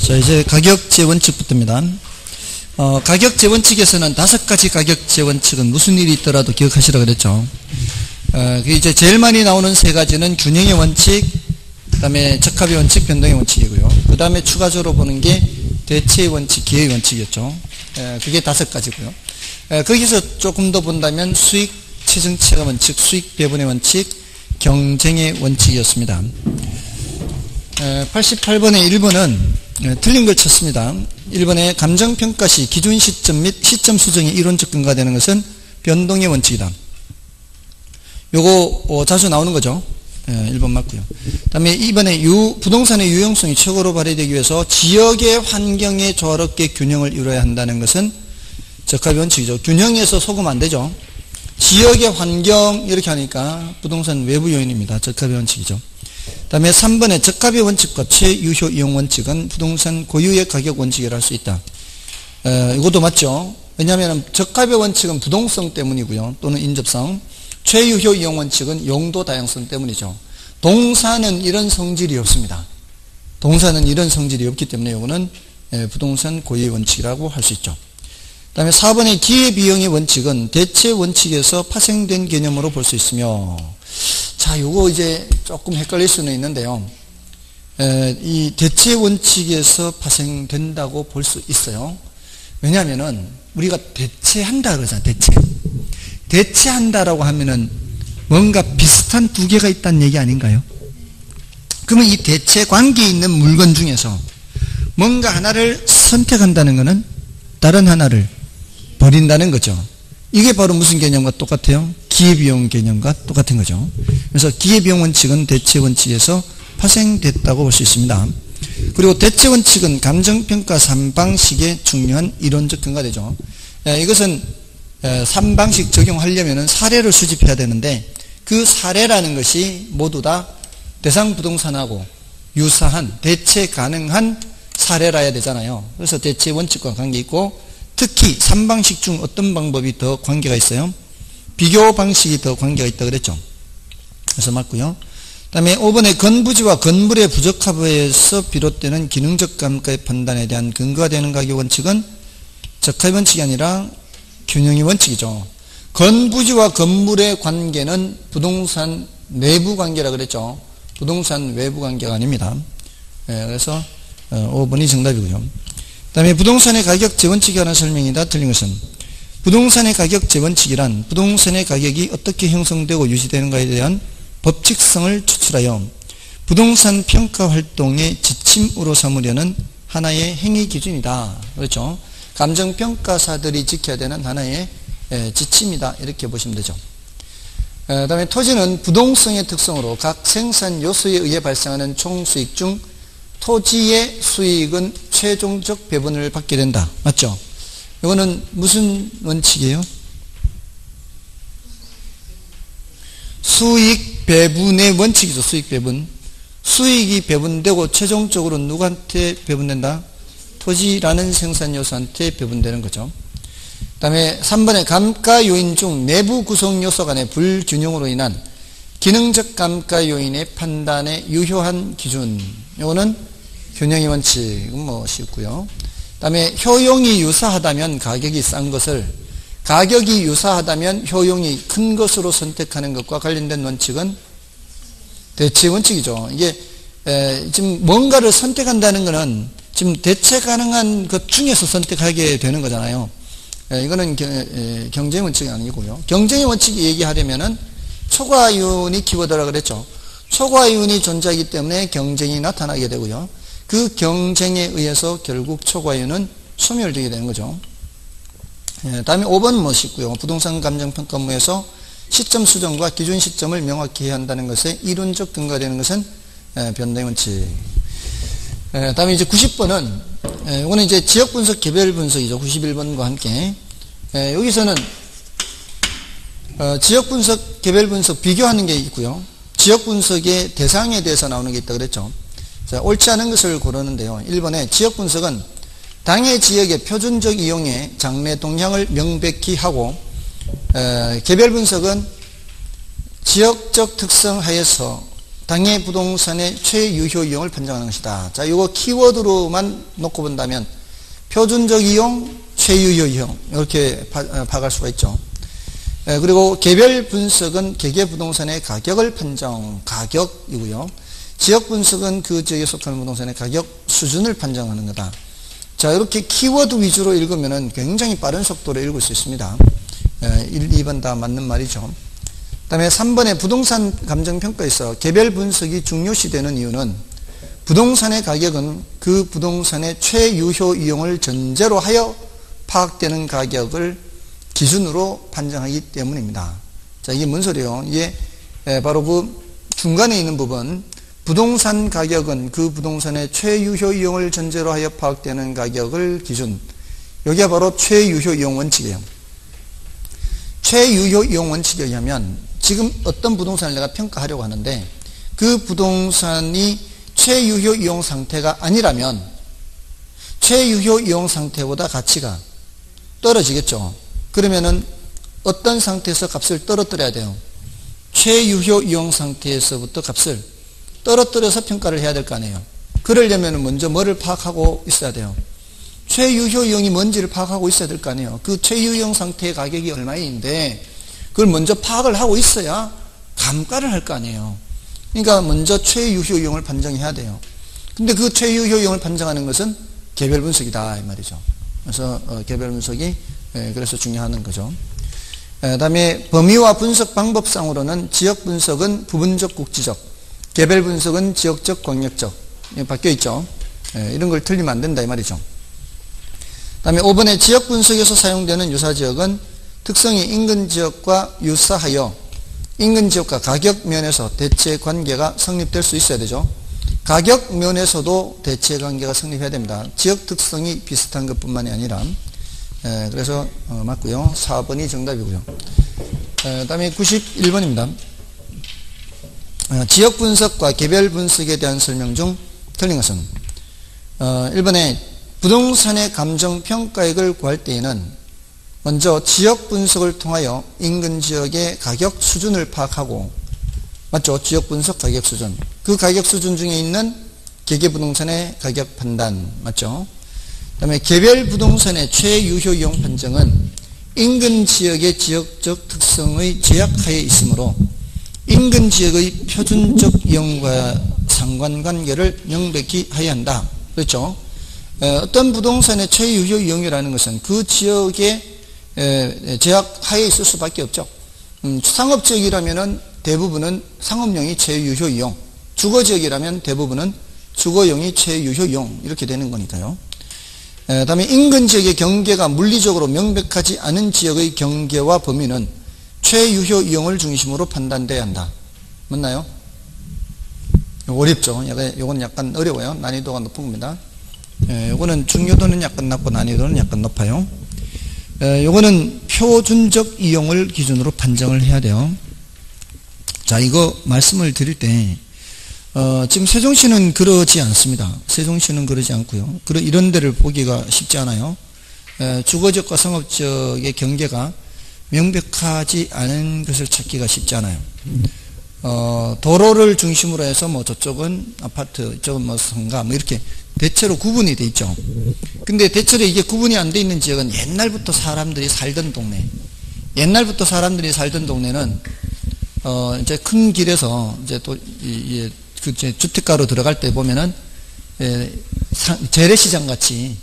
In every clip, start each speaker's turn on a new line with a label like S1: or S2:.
S1: 자, 이제 가격제 원칙부터입니다. 가격제 원칙에서는 5가지 가격제 원칙은 무슨 일이 있더라도 기억하시라 그랬죠. 이제 제일 많이 나오는 3가지는 균형의 원칙, 그 다음에 적합의 원칙, 변동의 원칙이고요. 그 다음에 추가적으로 보는 게 대체의 원칙, 기회의 원칙이었죠. 그게 5가지고요. 거기서 조금 더 본다면 수익 최정체감 원칙, 수익 배분의 원칙, 경쟁의 원칙이었습니다. 88번의 1번은 틀린 걸 쳤습니다. 1번에 감정평가 시 기준 시점 및 시점 수정이 이론적 근거되는 것은 변동의 원칙이다. 요거 자주 나오는 거죠. 1번 맞고요. 그 다음에 2번에 부동산의 유용성이 최고로 발휘되기 위해서 지역의 환경에 조화롭게 균형을 이루어야 한다는 것은 적합의 원칙이죠. 균형에서 속으면 안 되죠. 지역의 환경 이렇게 하니까 부동산 외부 요인입니다. 적합의 원칙이죠. 그 다음에 3번에 적합의 원칙과 최유효 이용 원칙은 부동산 고유의 가격 원칙이라 할 수 있다. 이것도 맞죠. 왜냐하면 적합의 원칙은 부동성 때문이고요. 또는 인접성. 최유효 이용 원칙은 용도 다양성 때문이죠. 동사는 이런 성질이 없습니다. 동사는 이런 성질이 없기 때문에 이거는 부동산 고유의 원칙이라고 할 수 있죠. 그 다음에 4번의 기회비용의 원칙은 대체 원칙에서 파생된 개념으로 볼 수 있으며, 자, 요거 이제 조금 헷갈릴 수는 있는데요. 이 대체 원칙에서 파생된다고 볼 수 있어요. 왜냐하면은 우리가 대체한다 그러잖아요. 대체한다라고 하면은 뭔가 비슷한 두 개가 있다는 얘기 아닌가요? 그러면 이 대체 관계에 있는 물건 중에서 뭔가 하나를 선택한다는 것은 다른 하나를 버린다는 거죠. 이게 바로 무슨 개념과 똑같아요? 기회비용 개념과 똑같은 거죠. 그래서 기회비용 원칙은 대체 원칙에서 파생됐다고 볼 수 있습니다. 그리고 대체 원칙은 감정평가 3방식의 중요한 이론적 근거가 되죠. 이것은 3방식 적용하려면 사례를 수집해야 되는데, 그 사례라는 것이 모두 다 대상 부동산하고 유사한 대체 가능한 사례라 해야 되잖아요. 그래서 대체 원칙과 관계 있고, 특히 3방식 중 어떤 방법이 더 관계가 있어요? 비교 방식이 더 관계가 있다고 그랬죠. 그래서 맞고요. 그 다음에 5번의 건부지와 건물의 부적합에서 비롯되는 기능적 감가의 판단에 대한 근거가 되는 가격 원칙은 적합의 원칙이 아니라 균형의 원칙이죠. 건부지와 건물의 관계는 부동산 내부 관계라 그랬죠. 부동산 외부 관계가 아닙니다. 그래서 5번이 정답이고요. 그 다음에 부동산의 가격 재원칙에 관한 설명이다. 틀린 것은 부동산의 가격 재원칙이란 부동산의 가격이 어떻게 형성되고 유지되는가에 대한 법칙성을 추출하여 부동산 평가 활동의 지침으로 삼으려는 하나의 행위 기준이다. 그렇죠. 감정평가사들이 지켜야 되는 하나의 지침이다. 이렇게 보시면 되죠. 그 다음에 토지는 부동성의 특성으로 각 생산 요소에 의해 발생하는 총수익 중 토지의 수익은 최종적 배분을 받게 된다. 맞죠? 이거는 무슨 원칙이에요? 수익 배분의 원칙이죠. 수익 배분. 수익이 배분되고 최종적으로 누구한테 배분된다? 토지라는 생산 요소한테 배분되는 거죠. 그 다음에 3번의 감가 요인 중 내부 구성 요소 간의 불균형으로 인한 기능적 감가 요인의 판단에 유효한 기준. 이거는 균형의 원칙은 뭐 쉽고요. 그 다음에 효용이 유사하다면 가격이 싼 것을, 가격이 유사하다면 효용이 큰 것으로 선택하는 것과 관련된 원칙은 대체 원칙이죠. 이게 지금 뭔가를 선택한다는 것은 지금 대체 가능한 것 중에서 선택하게 되는 거잖아요. 이거는 경쟁의 원칙이 아니고요. 경쟁의 원칙이 얘기하려면은 초과이윤이 키워드라 그랬죠. 초과이윤이 존재하기 때문에 경쟁이 나타나게 되고요. 그 경쟁에 의해서 결국 초과이윤은 소멸되게 되는 거죠. 다음에 5번 뭐 쉽고요. 부동산 감정평가무에서 시점 수정과 기준 시점을 명확히 해야 한다는 것에 이론적 근거가 되는 것은 변동의 원칙. 다음에 이제 90번은 이거는 이제 지역 분석, 개별 분석이죠. 91번과 함께. 여기서는 지역 분석, 개별 분석 비교하는 게 있고요. 지역 분석의 대상에 대해서 나오는 게 있다 그랬죠. 자, 옳지 않은 것을 고르는데요. 1번에 지역 분석은 당해 지역의 표준적 이용의 장래 동향을 명백히 하고, 개별 분석은 지역적 특성 하에서 당해 부동산의 최유효 이용을 판정하는 것이다. 자, 이거 키워드로만 놓고 본다면 표준적 이용, 최유효 이용 이렇게 파악할 수가 있죠. 그리고 개별 분석은 개개 부동산의 가격을 판정, 가격이고요. 지역 분석은 그 지역에 속하는 부동산의 가격 수준을 판정하는 거다. 자, 이렇게 키워드 위주로 읽으면 굉장히 빠른 속도로 읽을 수 있습니다. 1, 2번 다 맞는 말이죠. 그 다음에 3번에 부동산 감정평가에서 개별 분석이 중요시 되는 이유는 부동산의 가격은 그 부동산의 최유효 이용을 전제로 하여 파악되는 가격을 기준으로 판정하기 때문입니다. 자, 이게 뭔 소리예요? 이게 바로 그 중간에 있는 부분, 부동산 가격은 그 부동산의 최유효 이용을 전제로 하여 파악되는 가격을 기준, 여기가 바로 최유효 이용 원칙이에요. 최유효 이용 원칙에 의하면 지금 어떤 부동산을 내가 평가하려고 하는데 그 부동산이 최유효 이용 상태가 아니라면 최유효 이용 상태보다 가치가 떨어지겠죠. 그러면은 어떤 상태에서 값을 떨어뜨려야 돼요? 최유효 이용 상태에서부터 값을 떨어뜨려서 평가를 해야 될 거 아니에요. 그러려면 먼저 뭐를 파악하고 있어야 돼요? 최유효 이용이 뭔지를 파악하고 있어야 될 거 아니에요. 그 최유효 이용 상태의 가격이 얼마인데 그걸 먼저 파악을 하고 있어야 감가를 할 거 아니에요. 그러니까 먼저 최유효 이용을 판정해야 돼요. 근데 그 최유효 이용을 판정하는 것은 개별 분석이다 이 말이죠. 그래서 개별 분석이 그래서 중요한 거죠. 그다음에 범위와 분석 방법상으로는 지역 분석은 부분적 국지적, 개별 분석은 지역적 광역적 바뀌어 있죠. 이런 걸 틀리면 안 된다 이 말이죠. 그다음에 5번에 지역 분석에서 사용되는 유사 지역은 특성이 인근 지역과 유사하여 인근 지역과 가격 면에서 대체 관계가 성립될 수 있어야 되죠. 가격 면에서도 대체 관계가 성립해야 됩니다. 지역 특성이 비슷한 것뿐만이 아니라 그래서 맞고요. 4번이 정답이고요. 그 다음에 91번입니다. 지역 분석과 개별 분석에 대한 설명 중 틀린 것은 1번에 부동산의 감정평가액을 구할 때에는 먼저 지역 분석을 통하여 인근 지역의 가격 수준을 파악하고 맞죠? 지역 분석 가격 수준. 그 가격 수준 중에 있는 개개 부동산의 가격 판단 맞죠? 그 다음에 개별 부동산의 최유효 이용 판정은 인근 지역의 지역적 특성의 제약하에 있으므로 인근 지역의 표준적 이용과 상관관계를 명백히 하여야 한다. 그렇죠? 어떤 부동산의 최유효 이용이라는 것은 그 지역의 제약하에 있을 수밖에 없죠. 상업지역이라면 대부분은 상업용이 최유효 이용, 주거지역이라면 대부분은 주거용이 최유효 이용 이렇게 되는 거니까요. 그 다음에 인근 지역의 경계가 물리적으로 명백하지 않은 지역의 경계와 범위는 최유효 이용을 중심으로 판단돼야 한다. 맞나요? 어렵죠. 이건 약간 어려워요. 난이도가 높은 겁니다. 이거는 중요도는 약간 낮고 난이도는 약간 높아요. 요거는 표준적 이용을 기준으로 판정을 해야 돼요. 자, 이거 말씀을 드릴 때 지금 세종시는 그러지 않습니다. 세종시는 그러지 않고요. 이런 데를 보기가 쉽지 않아요. 주거지역과 상업지역의 경계가 명백하지 않은 것을 찾기가 쉽지 않아요. 도로를 중심으로 해서 뭐 저쪽은 아파트, 이쪽은 뭐 상가, 뭐 이렇게 대체로 구분이 돼 있죠. 근데 대체로 이게 구분이 안 돼 있는 지역은 옛날부터 사람들이 살던 동네. 옛날부터 사람들이 살던 동네는 이제 큰 길에서 이제 또 그 주택가로 들어갈 때 보면은 재래시장 같이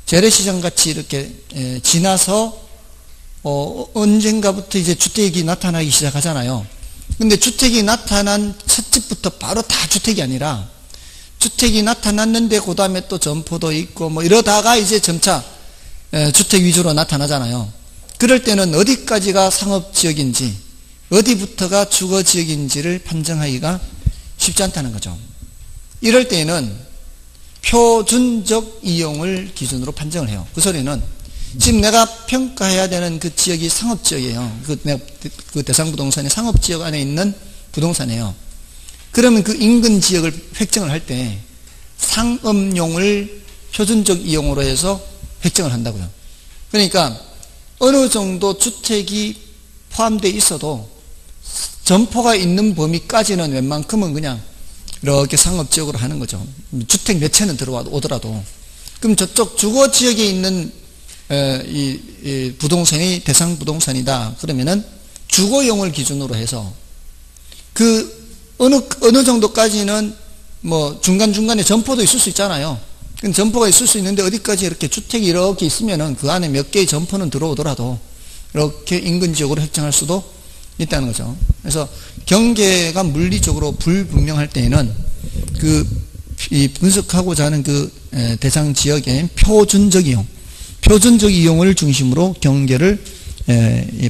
S1: 이렇게 지나서 언젠가부터 이제 주택이 나타나기 시작하잖아요. 근데 주택이 나타난 첫 집부터 바로 다 주택이 아니라 주택이 나타났는데 그 다음에 또 점포도 있고 뭐 이러다가 이제 점차 주택 위주로 나타나잖아요. 그럴 때는 어디까지가 상업지역인지 어디부터가 주거지역인지를 판정하기가 쉽지 않다는 거죠. 이럴 때에는 표준적 이용을 기준으로 판정을 해요. 그 소리는 지금 내가 평가해야 되는 그 지역이 상업지역이에요. 그 대상부동산이 상업지역 안에 있는 부동산이에요. 그러면 그 인근 지역을 획정을 할 때 상업용을 표준적 이용으로 해서 획정을 한다고요. 그러니까 어느 정도 주택이 포함되어 있어도 점포가 있는 범위까지는 웬만큼은 그냥 이렇게 상업지역으로 하는 거죠. 주택 몇 채는 들어오더라도. 그럼 저쪽 주거 지역에 있는 이 부동산이 대상 부동산이다. 그러면은 주거용을 기준으로 해서 그 어느 정도까지는 뭐 중간중간에 점포도 있을 수 있잖아요. 점포가 있을 수 있는데 어디까지 이렇게 주택이 이렇게 있으면은 그 안에 몇 개의 점포는 들어오더라도 이렇게 인근 지역으로 획정할 수도 있다는 거죠. 그래서 경계가 물리적으로 불분명할 때에는 이 분석하고자 하는 그 대상 지역의 표준적 이용을 중심으로 경계를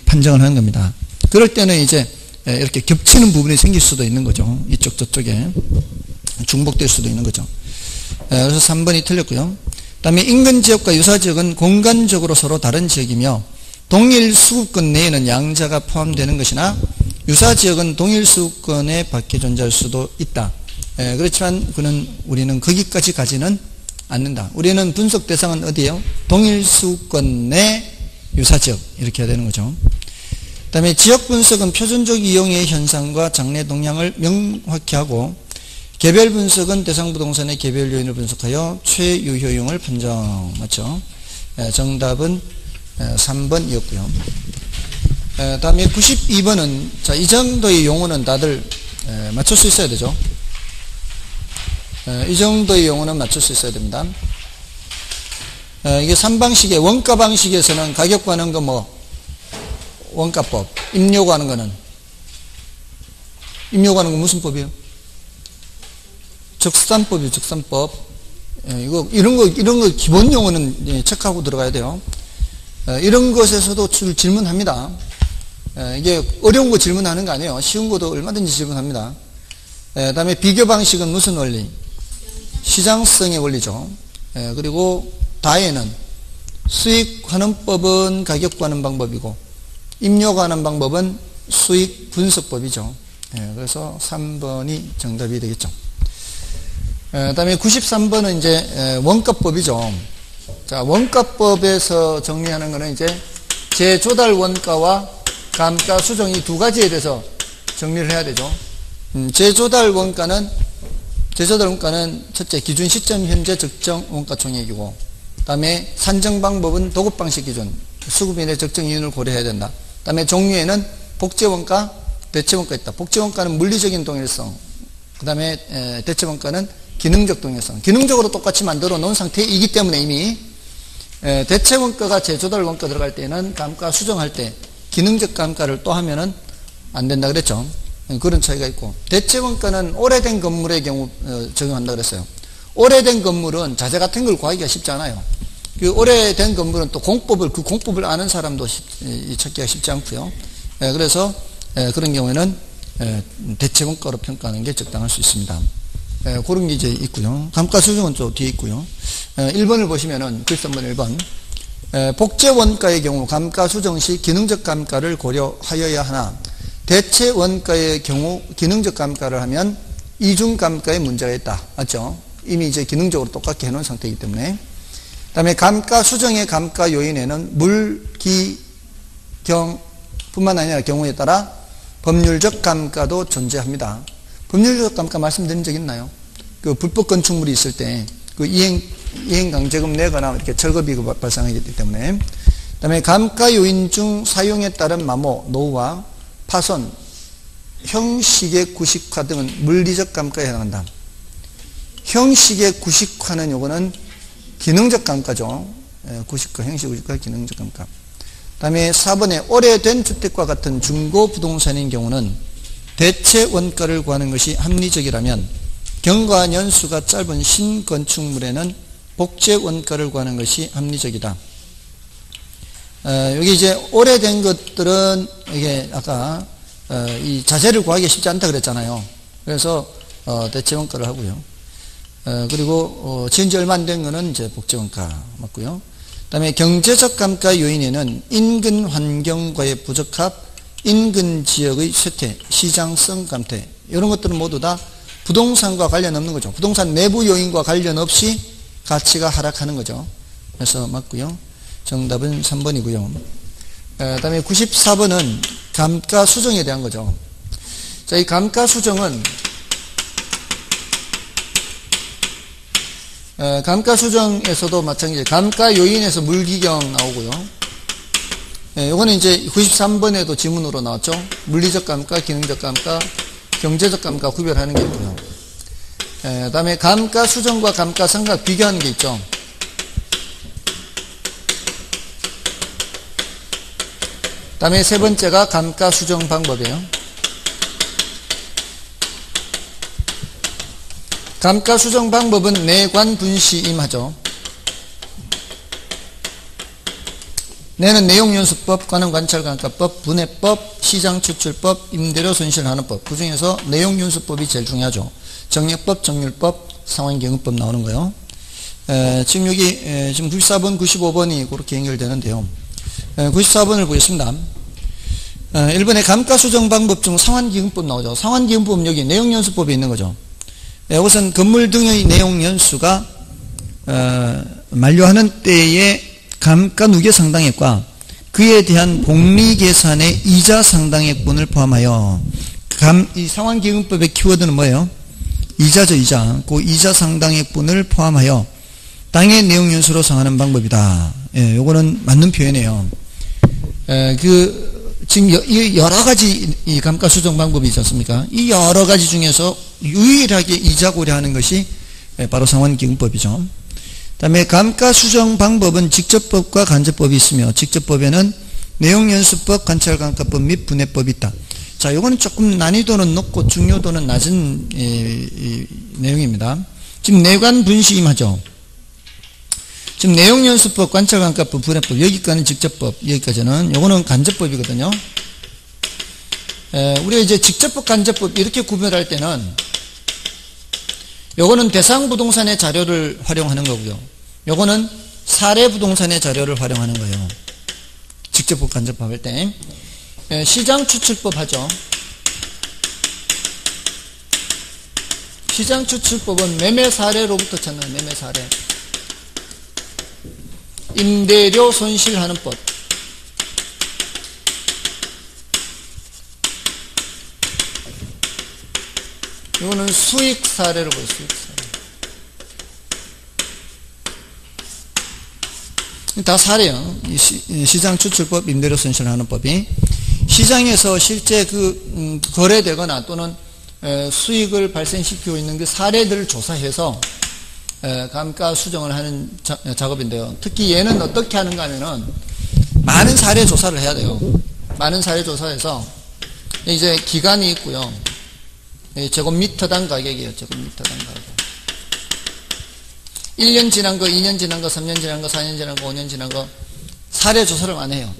S1: 판정을 하는 겁니다. 그럴 때는 이제 이렇게 겹치는 부분이 생길 수도 있는 거죠. 이쪽 저쪽에 중복될 수도 있는 거죠. 그래서 3번이 틀렸고요. 그 다음에 인근 지역과 유사 지역은 공간적으로 서로 다른 지역이며 동일 수급권 내에는 양자가 포함되는 것이나 유사 지역은 동일 수급권에 밖에 존재할 수도 있다. 그렇지만 우리는 거기까지 가지는 않는다. 우리는 분석 대상은 어디예요? 동일 수급권 내 유사 지역 이렇게 해야 되는 거죠. 그 다음에 지역 분석은 표준적 이용의 현상과 장래 동향을 명확히 하고 개별 분석은 대상 부동산의 개별 요인을 분석하여 최유효용을 판정. 맞죠? 정답은 3번이었고요. 다음에 92번은 자, 이 정도의 용어는 다들 맞출 수 있어야 되죠. 이 정도의 용어는 맞출 수 있어야 됩니다. 이게 3방식의 원가 방식에서는 가격 구하는 거 뭐 원가법, 임료 구하는 거는 임료 구하는 거 무슨 법이에요? 적산법이요, 적산법. 이런 거 기본 용어는 체크하고 들어가야 돼요. 이런 것에서도 질문합니다. 이게 어려운 거 질문하는 거 아니에요. 쉬운 것도 얼마든지 질문합니다. 다음에 비교 방식은 무슨 원리? 시장성의 원리죠. 그리고 다에는 수익 환원법은 가격 구하는 방법이고 임료 구하는 방법은 수익 분석법이죠. 그래서 3번이 정답이 되겠죠. 다음에 93번은 이제 원가법이죠. 자, 원가법에서 정리하는 거는 이제 재조달 원가와 감가 수정 이 두 가지에 대해서 정리를 해야 되죠. 재조달 원가는 첫째 기준 시점 현재 적정 원가 총액이고, 다음에 산정 방법은 도급 방식 기준, 수급인의 적정 이윤을 고려해야 된다. 다음에 종류에는 복제 원가, 대체 원가 있다. 복제 원가는 물리적인 동일성, 그 다음에 대체 원가는 기능적 동일성. 기능적으로 똑같이 만들어 놓은 상태이기 때문에 이미 대체 원가가 재조달 원가 들어갈 때는 감가 수정할 때 기능적 감가를 또 하면은 안 된다 그랬죠. 그런 차이가 있고, 대체 원가는 오래된 건물의 경우 적용한다 그랬어요. 오래된 건물은 자재 같은 걸 구하기가 쉽지 않아요. 그 오래된 건물은 또 그 공법을 아는 사람도 찾기가 쉽지 않고요. 그래서 그런 경우에는 대체 원가로 평가하는 게 적당할 수 있습니다. 그런 게 이제 있고요. 감가 수정은 또 뒤에 있고요. 1번을 보시면은 글쎄 한번 1번. 복제 원가의 경우 감가 수정 시 기능적 감가를 고려하여야 하나, 대체 원가의 경우 기능적 감가를 하면 이중 감가에 문제가 있다. 맞죠? 이미 이제 기능적으로 똑같게 해놓은 상태이기 때문에. 그 다음에 감가 수정의 감가 요인에는 물, 기, 경 뿐만 아니라 경우에 따라 법률적 감가도 존재합니다. 법률적 감가 말씀드린 적 있나요? 그 불법 건축물이 있을 때 그 이행 강제금 내거나 이렇게 철거비 발생하기 때문에. 그 다음에 감가 요인 중 사용에 따른 마모, 노후화, 파손, 형식의 구식화 등은 물리적 감가에 해당한다. 형식의 구식화는 요거는 기능적 감가죠. 구식화, 형식 구식화, 기능적 감가. 그 다음에 4번에 오래된 주택과 같은 중고 부동산인 경우는 대체 원가를 구하는 것이 합리적이라면 경과 연수가 짧은 신건축물에는 복제 원가를 구하는 것이 합리적이다. 여기 이제 오래된 것들은 이게 아까 이 자재를 구하기 쉽지 않다 그랬잖아요. 그래서 대체 원가를 하고요. 그리고 지은 지 얼마 안 된 거는 이제 복제 원가 맞고요. 그다음에 경제적 감가 요인에는 인근 환경과의 부적합, 인근 지역의 쇠퇴, 시장성 감퇴 이런 것들은 모두 다 부동산과 관련 없는 거죠. 부동산 내부 요인과 관련 없이 가치가 하락하는 거죠. 그래서 맞고요. 정답은 3번이고요. 그 다음에 94번은 감가 수정에 대한 거죠. 자, 이 감가 수정은 감가수정에서도 마찬가지, 감가요인에서 물기경 나오고요. 요거는 이제 93번에도 지문으로 나왔죠. 물리적 감가, 기능적 감가, 경제적 감가 구별하는 게 있고요. 그 다음에 감가수정과 감가상각 비교하는 게 있죠. 그 다음에 세 번째가 감가수정 방법이에요. 감가수정 방법은 내관분시임하죠. 내는 내용연수법, 관원관찰감가법, 분해법, 시장추출법, 임대료 손실하는법. 그 중에서 내용연수법이 제일 중요하죠. 정액법, 정률법, 상환경영법 나오는 거요. 지금 여기 지금 94번, 95번이 그렇게 연결되는데요. 94번을 보겠습니다. 1번에 감가수정 방법 중 상환기금법 나오죠. 상환기금법은 여기 내용연수법이 있는 거죠. 이것은 건물 등의 내용연수가 만료하는 때에 감가 누계 상당액과 그에 대한 복리계산의 이자 상당액분을 포함하여 이 상환기금법의 키워드는 뭐예요? 이자죠, 이자. 그 이자 상당액분을 포함하여 당해 내용연수로 정하는 방법이다. 예, 요거는 맞는 표현이에요. 지금 여러 가지 이 감가수정 방법이 있지 않습니까? 이 여러 가지 중에서 유일하게 이자 고려하는 것이 바로 상환기금법이죠. 다음에 감가수정 방법은 직접법과 간접법이 있으며 직접법에는 내용연수법, 관찰감가법 및 분해법이 있다. 자, 요거는 조금 난이도는 높고 중요도는 낮은 내용입니다. 지금 내관분시임하죠. 지금 내용연수법, 관찰감가법, 분해법, 여기까지는 직접법, 여기까지는 요거는 간접법이거든요. 우리가 이제 직접법, 간접법 이렇게 구별할 때는 요거는 대상부동산의 자료를 활용하는 거고요. 요거는 사례부동산의 자료를 활용하는 거예요. 직접법, 간접법 할 때. 시장추출법 하죠. 시장추출법은 매매사례로부터 찾는 거예요. 매매사례. 임대료 손실하는 법. 이거는 수익 사례로 보여요. 수익 사례. 다 사례요. 시장 추출법, 임대료 손실하는 법이 시장에서 실제 거래되거나 또는 수익을 발생시키고 있는 그 사례들을 조사해서 감가 수정을 하는 작업인데요. 특히 얘는 어떻게 하는가 하면은 많은 사례 조사를 해야 돼요. 많은 사례 조사해서 이제 기간이 있고요. 제곱미터당 가격이에요. 제곱미터당 가격. 1년 지난 거, 2년 지난 거, 3년 지난 거, 4년 지난 거, 5년 지난 거 사례 조사를 많이 해요.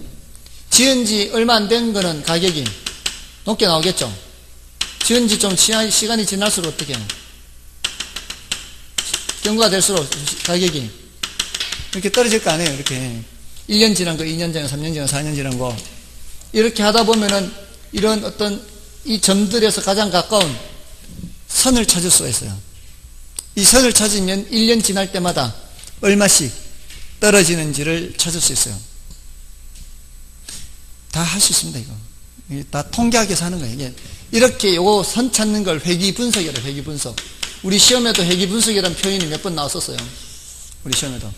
S1: 지은 지 얼마 안 된 거는 가격이 높게 나오겠죠. 지은 지 좀 시간이 지날수록 어떻게 해요? 경과가 될수록 가격이 이렇게 떨어질 거 아니에요. 이렇게 1년 지난 거, 2년 지난 거, 3년 지난 거, 4년 지난 거 이렇게 하다 보면은 이런 어떤 이 점들에서 가장 가까운 선을 찾을 수가 있어요. 이 선을 찾으면 1년 지날 때마다 얼마씩 떨어지는지를 찾을 수 있어요. 다 할 수 있습니다. 이거 다 통계학에서 하는 거예요. 이게 이렇게 요거 선 찾는 걸 회귀분석이래요. 회귀분석. 우리 시험에도 회귀분석이라는 표현이 몇 번 나왔었어요. 우리 시험에도.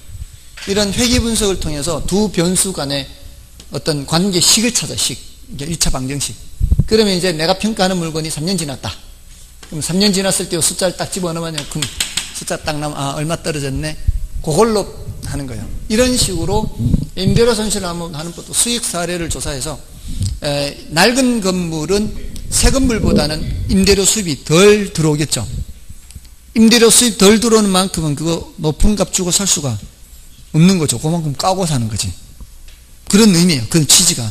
S1: 이런 회귀분석을 통해서 두 변수 간의 어떤 관계식을 찾아. 식. 1차 방정식. 그러면 이제 내가 평가하는 물건이 3년 지났다. 그럼 3년 지났을 때 숫자를 딱 집어넣으면 그럼 숫자 딱 나면 얼마 떨어졌네. 그걸로 하는 거예요. 이런 식으로 임대료 손실을 하는 것도 수익 사례를 조사해서 낡은 건물은 새 건물보다는 임대료 수입이 덜 들어오겠죠. 임대료 수입 덜 들어오는 만큼은 그거 높은 값 주고 살 수가 없는 거죠. 그만큼 까고 사는 거지. 그런 의미예요. 그런 취지가.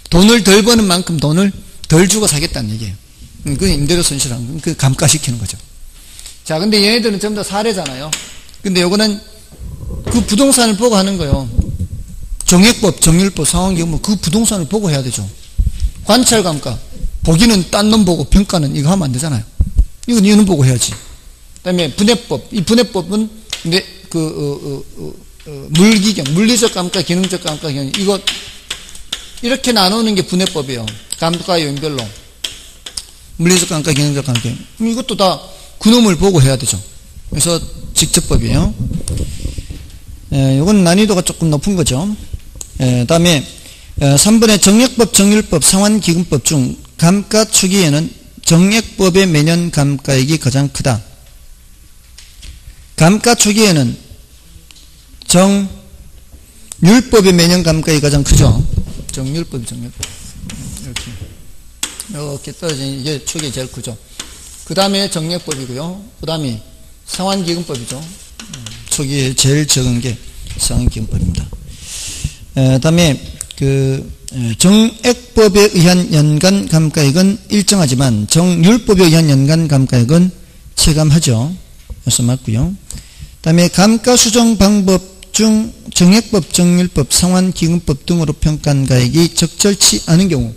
S1: 돈을 덜 버는 만큼 돈을 덜 주고 사겠다는 얘기예요. 그 임대료 손실하는 그 감가시키는 거죠. 자, 근데 얘네들은 전부 다 사례잖아요. 근데 요거는 그 부동산을 보고 하는 거예요. 정액법, 정률법, 상환경법 그 부동산을 보고 해야 되죠. 관찰감가. 보기는 딴 놈 보고 평가는 이거 하면 안 되잖아요. 이건 이놈 보고 해야지. 그 다음에 분해법. 이 분해법은 물기경, 물리적 감가, 기능적 감가, 이거 이렇게 나누는 게 분해법이에요. 감가 요인별로. 물리적 감가, 기능적 감가. 그럼 이것도 다 그놈을 보고 해야 되죠. 그래서 직접법이에요. 이건 난이도가 조금 높은 거죠. 다음에 3번의 정액법, 정률법, 상환기금법 중 감가 초기에는 정액법의 매년 감가액이 가장 크다. 감가 초기에는 정률법의 매년 감가액이 가장 크죠. 정률법. 이렇게 떨어지는 이게 초기에 제일 크죠. 그 다음에 정액법이고요. 그 다음에 상환기금법이죠. 초기에 제일 적은 게 상환기금법입니다. 다음에 정액법에 의한 연간 감가액은 일정하지만 정률법에 의한 연간 감가액은 체감하죠. 그래서 맞고요. 다음에 감가 수정 방법 중 정액법, 정률법, 상환기금법 등으로 평가한 가액이 적절치 않은 경우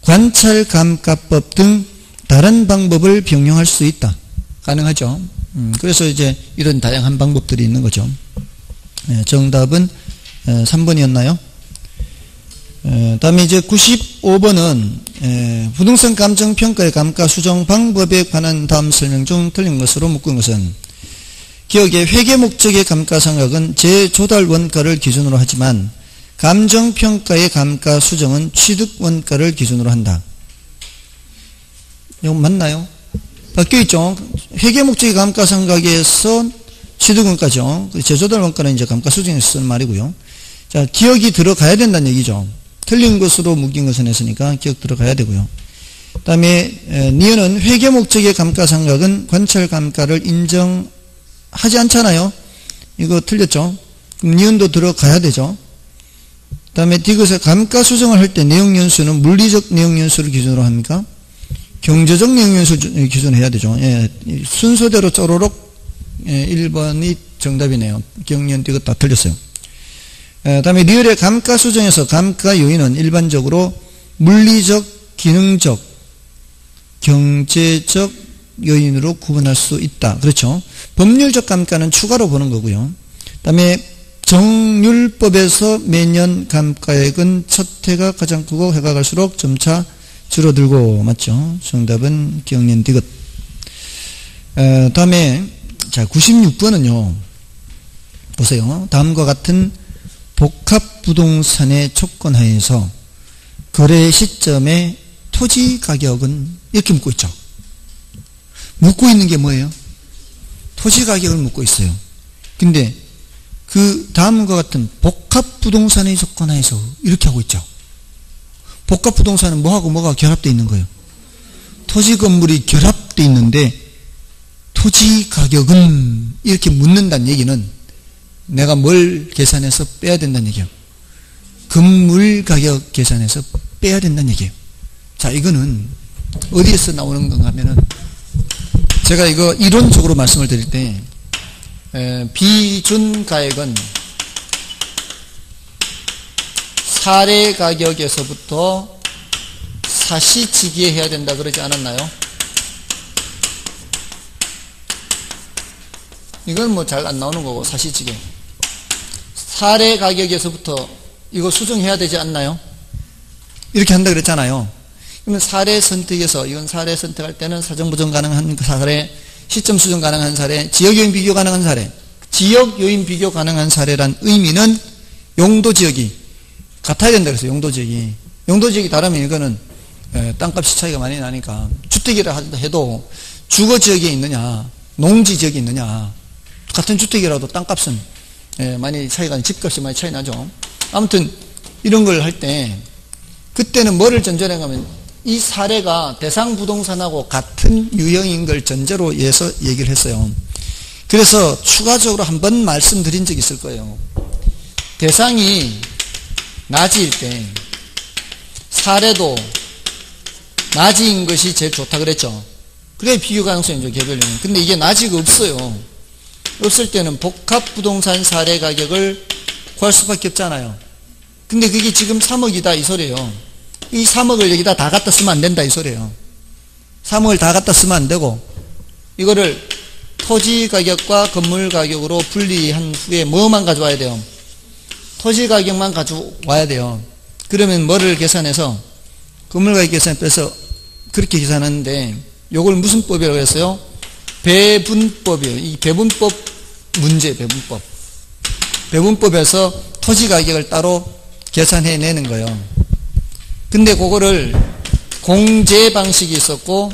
S1: 관찰감가법 등 다른 방법을 병용할 수 있다. 가능하죠. 그래서 이제 이런 다양한 방법들이 있는 거죠. 정답은 3번이었나요? 다음에 이제 95번은 부동산 감정평가의 감가 수정 방법에 관한 다음 설명 중 틀린 것으로 묶은 것은 기억에 회계 목적의 감가상각은 재조달 원가를 기준으로 하지만 감정평가의 감가 수정은 취득 원가를 기준으로 한다. 이거 맞나요? 바뀌어있죠. 회계 목적의 감가상각에서 취득 원가죠. 재조달 원가는 이제 감가 수정에서 쓰는 말이고요. 자, 기억이 들어가야 된다는 얘기죠. 틀린 것으로 묶인 것은 했으니까 기억 들어가야 되고요. 그 다음에 니은은 회계 목적의 감가상각은 관찰 감가를 인정하지 않잖아요. 이거 틀렸죠. 그럼 니은도 들어가야 되죠. 그 다음에 디귿에 감가 수정을 할 때 내용연수는 물리적 내용연수를 기준으로 합니까? 경제적 내용연수를 기준으로 해야 되죠. 순서대로 쪼로록 1번이 정답이네요. 경연 디귿 다 틀렸어요. 다음에 리을의 감가 수정에서 감가 요인은 일반적으로 물리적, 기능적, 경제적 요인으로 구분할 수 있다. 그렇죠. 법률적 감가는 추가로 보는 거고요. 다음에 정률법에서 매년 감가액은 첫 해가 가장 크고 해가 갈수록 점차 줄어들고 맞죠. 정답은 경연 디귿. 다음에 자 96번은요. 보세요. 다음과 같은 복합부동산의 조건하에서 거래 시점에 토지 가격은 이렇게 묻고 있죠. 묻고 있는 게 뭐예요? 토지 가격을 묻고 있어요. 근데 그 다음과 같은 복합부동산의 조건하에서 이렇게 하고 있죠. 복합부동산은 뭐하고 뭐가 결합되어 있는 거예요? 토지 건물이 결합되어 있는데 토지 가격은 이렇게 묻는다는 얘기는 내가 뭘 계산해서 빼야 된다는 얘기예요. 건물 가격 계산해서 빼야 된다는 얘기예요. 자, 이거는 어디에서 나오는 건가 하면은 제가 이거 이론적으로 말씀을 드릴 때 비준가액은 사례 가격에서부터 사시지기에 해야 된다 그러지 않았나요? 이건 뭐 잘 안 나오는 거고 사시지기. 사례 가격에서부터 이거 수정해야 되지 않나요? 이렇게 한다 그랬잖아요. 그러면 사례 선택에서 이건 사례 선택할 때는 사정부정 가능한 사례, 시점 수정 가능한 사례, 지역요인 비교 가능한 사례. 지역요인 비교 가능한 사례란 의미는 용도지역이 같아야 된다 그랬어요. 용도지역이 다르면 이거는 땅값이 차이가 많이 나니까 주택이라 해도 주거지역에 있느냐 농지지역에 있느냐 같은 주택이라도 땅값은 많이 차이가 집값이 많이 차이 나죠. 아무튼 이런 걸 할 때 그때는 뭐를 전제로 하면 이 사례가 대상 부동산하고 같은 유형인 걸 전제로 해서 얘기를 했어요. 그래서 추가적으로 한번 말씀드린 적이 있을 거예요. 대상이 낮일 때 사례도 낮인 것이 제일 좋다 그랬죠. 그래 비교 가능성이죠. 개별적인. 근데 이게 낮이가 없어요. 없을 때는 복합부동산 사례 가격을 구할 수밖에 없잖아요. 근데 그게 지금 3억이다 이 소리예요. 이 3억을 여기다 다 갖다 쓰면 안 된다 이 소리예요. 3억을 다 갖다 쓰면 안 되고 이거를 토지 가격과 건물 가격으로 분리한 후에 뭐만 가져와야 돼요? 토지 가격만 가져와야 돼요. 그러면 뭐를 계산해서 건물 가격 계산 빼서 그렇게 계산하는데 요걸 무슨 법이라고 했어요? 배분법이에요. 이 배분법 문제, 배분법. 배분법에서 토지 가격을 따로 계산해내는 거예요. 근데 그거를 공제 방식이 있었고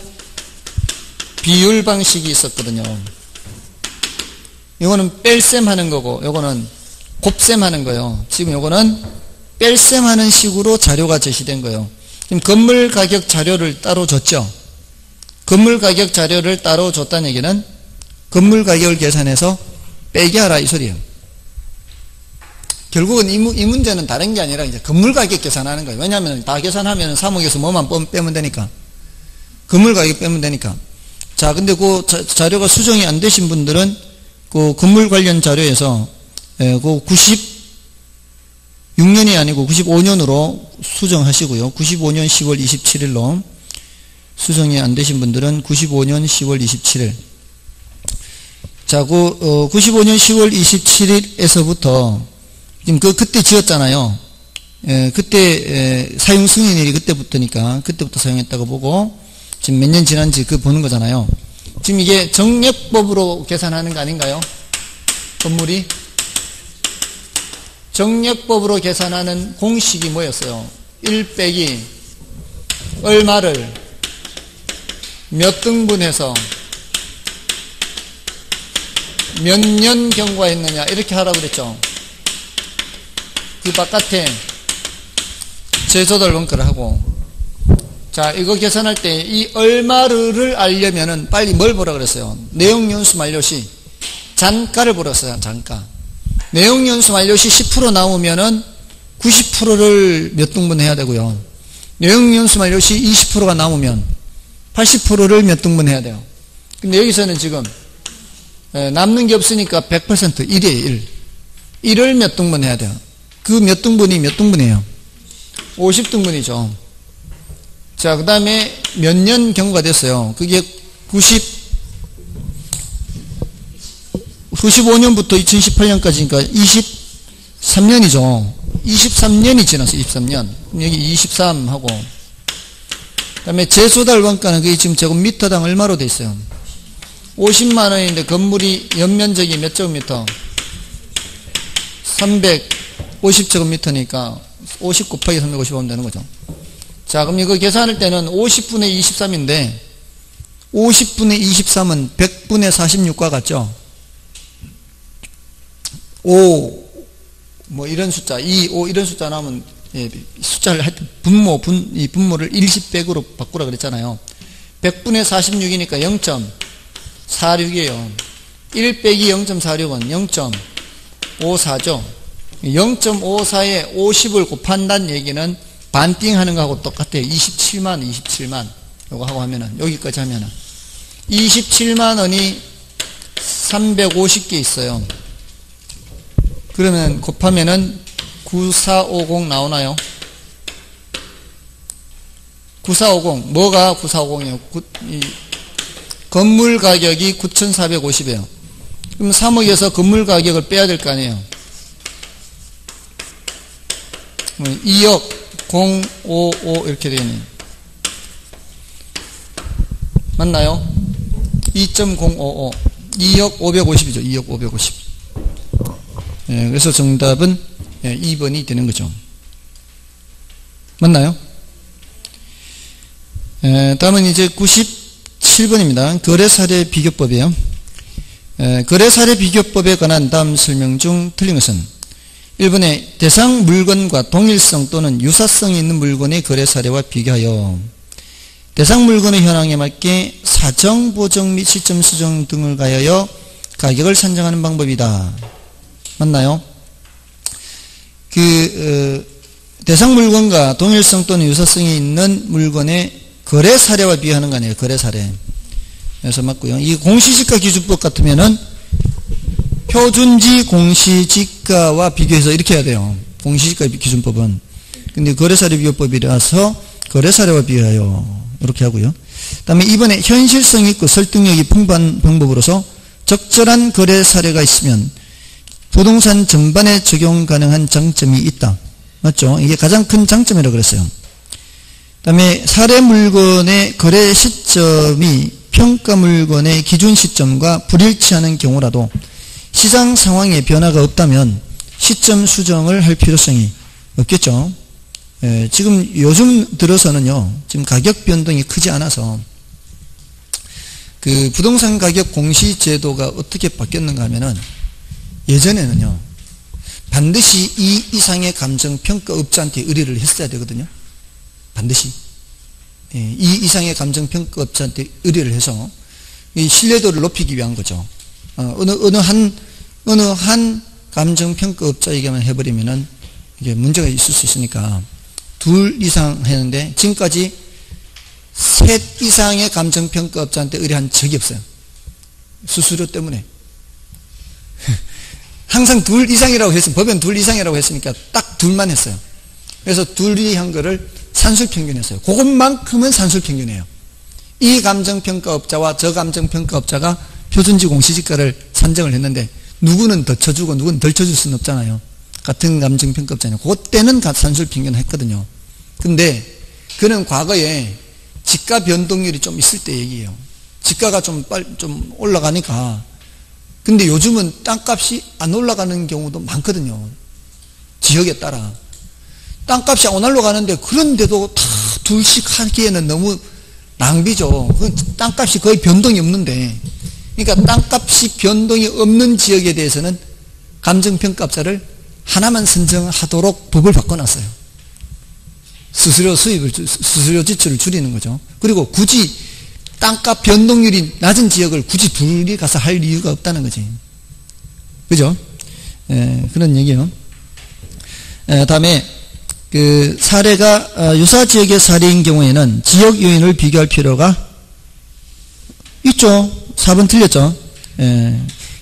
S1: 비율 방식이 있었거든요. 이거는 뺄셈 하는 거고 요거는 곱셈 하는 거예요. 지금 요거는 뺄셈 하는 식으로 자료가 제시된 거예요. 지금 건물 가격 자료를 따로 줬죠. 건물 가격 자료를 따로 줬다는 얘기는 건물 가격을 계산해서 빼게 하라 이 소리예요. 결국은 이 문제는 다른 게 아니라 이제 건물 가격 계산하는 거예요. 왜냐하면 다 계산하면 3억에서 뭐만 빼면 되니까. 건물 가격 빼면 되니까. 자, 근데 그 자료가 수정이 안 되신 분들은 그 건물 관련 자료에서 그 96년이 아니고 95년으로 수정하시고요. 95년 10월 27일로 수정이 안 되신 분들은 95년 10월 27일. 자, 95년 10월 27일에서부터 지금 그때 지었잖아요. 그때 사용 승인일이 그때부터니까 그때부터 사용했다고 보고 지금 몇 년 지난지 그 보는 거잖아요. 지금 이게 정액법으로 계산하는 거 아닌가요? 건물이 정액법으로 계산하는 공식이 뭐였어요? 1 빼기 얼마를 몇 등분해서 몇 년 경과했느냐 이렇게 하라고 그랬죠. 그 바깥에 제조달 원가를 하고, 자, 이거 계산할 때 이 얼마를 알려면은 빨리 뭘 보라 그랬어요? 내용연수 만료시 잔가를 보라 그랬어요. 잔가. 내용연수 만료시 10% 나오면은 90%를 몇 등분 해야 되고요. 내용연수 만료시 20%가 나오면 80%를 몇 등분 해야 돼요. 근데 여기서는 지금 남는 게 없으니까 100% 1이에요. 1을 몇 등분 해야 돼요. 그 몇 등분이 몇 등분이에요? 50등분이죠. 자, 그 다음에 몇 년 경과가 됐어요? 그게 95년부터 2018년까지니까 23년이죠. 23년이 지났어요. 23년. 여기 23하고. 그 다음에 제소달 원가는 그게 지금 제곱미터당 얼마로 돼 있어요? 50만 원인데 건물이 연면적이 몇 제곱미터? 350제곱미터니까 50 곱하기 350 하면 되는 거죠. 자, 그럼 이거 계산할 때는 50분의 23인데 50분의 23은 100분의 46과 같죠? 5, 뭐 이런 숫자, 2, 5 이런 숫자 나오면 숫자를 할 때 이 분모를 일시백으로 바꾸라 그랬잖아요. 100분의 46이니까 0.46이에요. 1 빼기 0.46은 0.54죠. 0.54에 50을 곱한다는 얘기는 반띵 하는 거하고 똑같아요. 27만. 요거 하고 하면은, 여기까지 하면은. 27만 원이 350개 있어요. 그러면 곱하면은 9450 나오나요? 9450. 뭐가 9450이에요? 건물 가격이 9,450이에요. 그럼 3억에서 건물 가격을 빼야 될 거 아니에요? 2억 055 이렇게 되겠네요. 맞나요? 2.055 2억 550이죠. 2억 550. 그래서 정답은 2번이 되는 거죠. 맞나요? 다음은 이제 97번입니다. 거래사례 비교법이에요. 거래사례 비교법에 관한 다음 설명 중 틀린 것은 1번에 대상 물건과 동일성 또는 유사성이 있는 물건의 거래 사례와 비교하여 대상 물건의 현황에 맞게 사정, 보정 및 시점 수정 등을 가하여 가격을 산정하는 방법이다. 맞나요? 대상 물건과 동일성 또는 유사성이 있는 물건의 거래 사례와 비교하는 거 아니에요. 거래 사례. 그래서 맞고요. 이 공시지가 기준법 같으면은 표준지 공시지가와 비교해서 이렇게 해야 돼요. 공시지가 기준법은. 근데 거래사례 비교법이라서 거래사례와 비교하여 이렇게 하고요. 그 다음에 이번에 현실성 있고 설득력이 풍부한 방법으로서 적절한 거래사례가 있으면 부동산 전반에 적용 가능한 장점이 있다. 맞죠? 이게 가장 큰 장점이라고 그랬어요. 그 다음에 사례 물건의 거래 시점이 평가 물건의 기준 시점과 불일치하는 경우라도 시장 상황에 변화가 없다면 시점 수정을 할 필요성이 없겠죠. 지금 요즘 들어서는요, 지금 가격 변동이 크지 않아서 그 부동산 가격 공시 제도가 어떻게 바뀌었는가 하면은 예전에는요, 반드시 2 이상의 감정평가업자한테 의뢰를 했어야 되거든요. 반드시. 2 이상의 감정평가업자한테 의뢰를 해서 이 신뢰도를 높이기 위한 거죠. 어느 한 감정평가업자에게만 해버리면은 이게 문제가 있을 수 있으니까 2 이상 했는데 지금까지 3 이상의 감정평가업자한테 의뢰한 적이 없어요. 수수료 때문에. 항상 2 이상이라고 했으면, 법엔 2 이상이라고 했으니까 딱 2만 했어요. 그래서 2이 한 거를 산술평균했어요. 그것만큼은 산술평균이에요. 이 감정평가업자와 저 감정평가업자가 표준지 공시지가를 산정을 했는데 누구는 더 쳐주고 누구는 덜 쳐줄 수는 없잖아요. 같은 감정평가업자냐. 그때는 산술평균을 했거든요. 근데 그는 과거에 지가 변동률이 좀 있을 때 얘기예요. 지가가 좀 올라가니까. 근데 요즘은 땅값이 안 올라가는 경우도 많거든요. 지역에 따라. 땅값이 안 올라가는데 그런데도 다 2씩 하기에는 너무 낭비죠. 땅값이 거의 변동이 없는데. 그러니까 땅값이 변동이 없는 지역에 대해서는 감정평가업자를 하나만 선정하도록 법을 바꿔놨어요. 수수료 지출을 줄이는 거죠. 그리고 굳이 땅값 변동률이 낮은 지역을 굳이 둘이 가서 할 이유가 없다는 거지. 그죠? 그런 얘기예요. 다음에 그 사례가 유사 지역의 사례인 경우에는 지역 요인을 비교할 필요가 있죠. 4번 틀렸죠.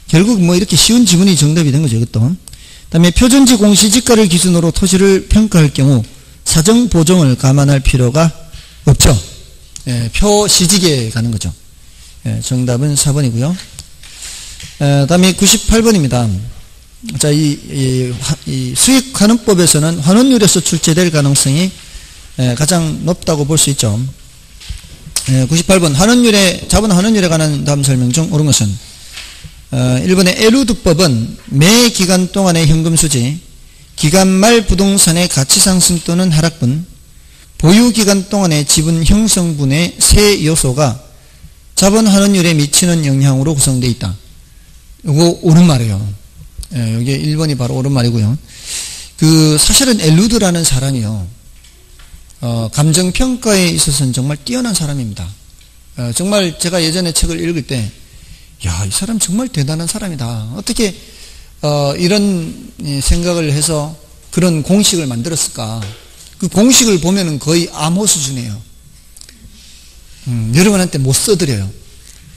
S1: 결국 뭐 이렇게 쉬운 지문이 정답이 된 거죠. 이것도. 다음에 표준지 공시지가를 기준으로 토지를 평가할 경우 사정 보정을 감안할 필요가 없죠. 표시지계에 가는 거죠. 정답은 4번이고요. 다음에 98번입니다. 자, 이 수익환원법에서는 환원율에서 출제될 가능성이 가장 높다고 볼 수 있죠. 98번 자본 환원율에 관한 다음 설명 중 옳은 것은 1번의 에루드법은 매 기간 동안의 현금 수지, 기간 말 부동산의 가치 상승 또는 하락분, 보유 기간 동안의 지분 형성분의 세 요소가 자본 환원율에 미치는 영향으로 구성되어 있다. 이거 옳은 말이에요. 여기 1번이 바로 옳은 말이고요. 사실은 엘루드라는 사람이요, 감정평가에 있어서는 정말 뛰어난 사람입니다. 정말 제가 예전에 책을 읽을 때, 이 사람 정말 대단한 사람이다. 어떻게, 이런 생각을 해서 그런 공식을 만들었을까. 그 공식을 보면은 거의 암호 수준이에요. 여러분한테 못 써드려요.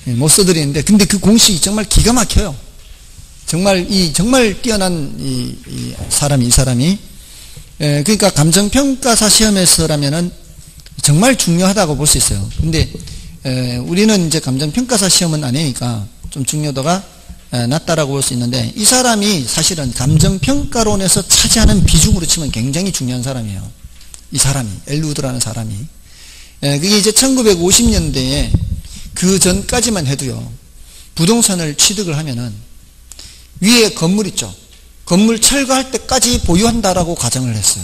S1: 못 써드리는데, 근데 그 공식이 정말 기가 막혀요. 정말 뛰어난 이 사람이. 그러니까 감정평가사 시험에서라면은 정말 중요하다고 볼 수 있어요. 근데, 우리는 이제 감정평가사 시험은 아니니까 좀 중요도가 낮다라고 볼 수 있는데, 이 사람이 사실은 감정평가론에서 차지하는 비중으로 치면 굉장히 중요한 사람이에요. 이 사람이, 엘루드라는 사람이. 그게 이제 1950년대에 그 전까지만 해도요, 부동산을 취득을 하면은 위에 건물 있죠. 건물 철거할 때까지 보유한다라고 가정을 했어요.